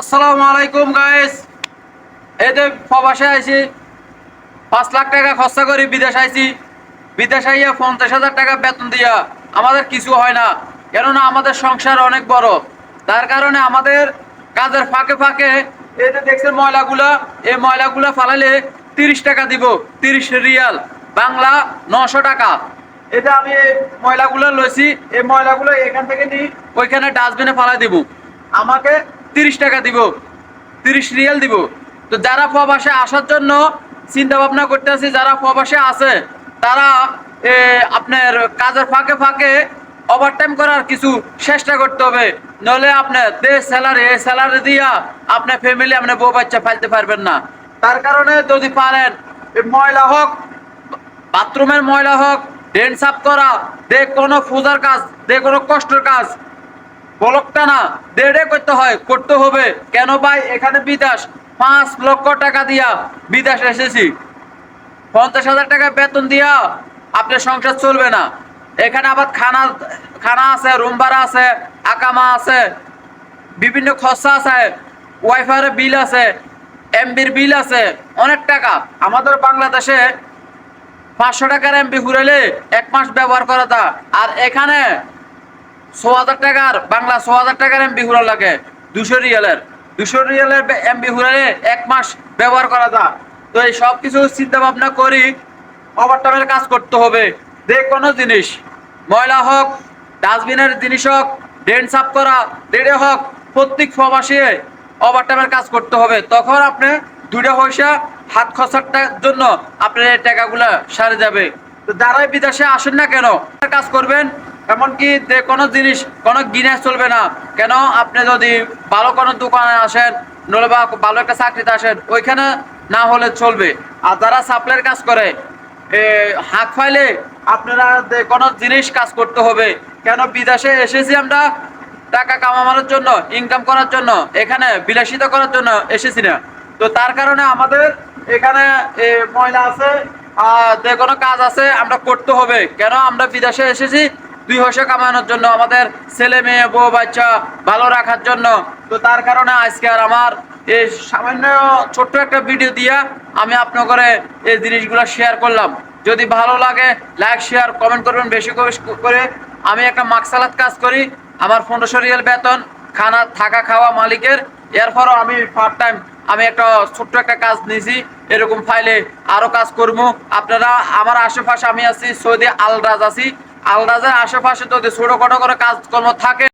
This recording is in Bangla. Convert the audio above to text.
আসসালামু আলাইকুম গাইস। এই যে প্রবাসে আইছি, 5 লাখ টাকা খরচা করি বিদেশ আইছি। বিদেশ আইয়া 50,000 টাকা বেতন দিয়া আমাদের কিছু হয় না, কেননা আমাদের সংসার অনেক বড়। তার কারণে আমাদের কাজের ফাঁকে ফাঁকে এই যে দেখছেন ময়লাগুলা, এই ময়লাগুলা ফালাইলে 30 টাকা দিব, 30 রিয়াল, বাংলা 900 টাকা। এটা আমি এই ময়লাগুলো লইছি, এই ময়লাগুলো এখান থেকে নিই, ওইখানে ডাস্টবিনে ফালাই দিব। আমাকে 30 টাকা দিব, 30 রিয়াল দিব। তো যারা প্রবাসে আসার জন্য চিন্তা ভাবনা করতেছি, যারা প্রবাসে আছে তারা আপনার কাজের ফাঁকে ফাঁকে ওভারটাইম করার কিছু চেষ্টা করতে হবে। নইলে আপনার স্যালারি, এই স্যালারি দিয়া আপনার ফ্যামিলি, আপনার বউ বাচ্চা ফালতে পারবেন না। তার কারণে যদি পারেন, ময়লা হোক, বাথরুমের ময়লা হোক, ড্রেন সাফ করা, কোনো পূজার কাজ, কোনো কষ্টের কাজ, বলকটা না দেড়ে করতে হবে। কেন ভাই, এখানে বিদেশ 5 লক্ষ টাকা দিয়া বিদেশ এসেছি, 50,000 টাকা বেতন দিয়া আপনার সংসার চলবে না। এখানে আবার খানা আছে, রুম ভাড়া আছে, আকামা আছে, বিভিন্ন খরচা আছে, ওয়াইফাই বিল আছে, এমবির বিল আছে, অনেক টাকা। আমাদের বাংলাদেশে 500 টাকার এমবি ঘুরাইলে 1 মাস ব্যবহার করা তা, আর এখানে 6,000 টাকার বাংলা, 6,000 টাকার এমবি ঘুরা লাগে। 200 রিয়ালের এমবি ঘুরাইলে 1 মাস ব্যবহার করা তা। তো এই সব কিছু চিন্তা ভাবনা করি ওভারটাইমের কাজ করতে হবে। কোনো জিনিস, ময়লা হোক, ডাস্টবিনের জিনিস হোক, ড্রেন সাফ করা, ড্রেনে হোক, প্রত্যেক প্রবাসী ওভারটাইমের কাজ করতে হবে। তখন আপনি দুইটা পয়সা হাত খরচার জন্য আপনার এই টাকাগুলো সারে যাবে। তো যারাই বিদেশে আসেন না কেন, কাজ করবেন। এমনকি কোনো জিনিস কোনো গিনে চলবে না। কেন, আপনি যদি ভালো কোনো দোকানে আসেন, নলে বা ভালো একটা চাকরিতে আসেন, ওইখানে না হলে চলবে। আর যারা সাপ্লাইয়ের কাজ করে, হাত ফাইলে আপনারা কোনো জিনিস কাজ করতে হবে। কেন, বিদেশে এসেছি আমরা টাকা কামানোর জন্য, ইনকাম করার জন্য, এখানে বিলাসিতা করার জন্য এসেছি না। তো তার কারণে আমাদের এখানে ময়লা আছে, কোনো কাজ আছে, আমরা করতে হবে। কেন, আমরা বিদেশে এসেছি 2 পয়সা কামানোর জন্য, আমাদের ছেলে মেয়ে বউ বাচ্চা ভালো রাখার জন্য। তো তার কারণে আজকে আর আমার এই সামান্য ছোট্ট একটা ভিডিও দিয়া আমি আপনাদের এই জিনিসগুলো শেয়ার করলাম। যদি ভালো লাগে লাইক শেয়ার কমেন্ট করবেন বেশি করে। আমি একটা মাকসালাত কাজ করি, আমার 1500 রিয়াল বেতন, খানা থাকা খাওয়া মালিকের। এরপরও আমি পার্ট টাইম আমি একটা ছোট্ট একটা কাজ নিয়েছি, এরকম ফাইলে আরো কাজ করবো। আপনারা আমার আশেপাশে, আমি আছি সৌদি আল রাজ আছি, আল রাজের আশেপাশে যদি ছোটখাটো করে কাজকর্ম থাকে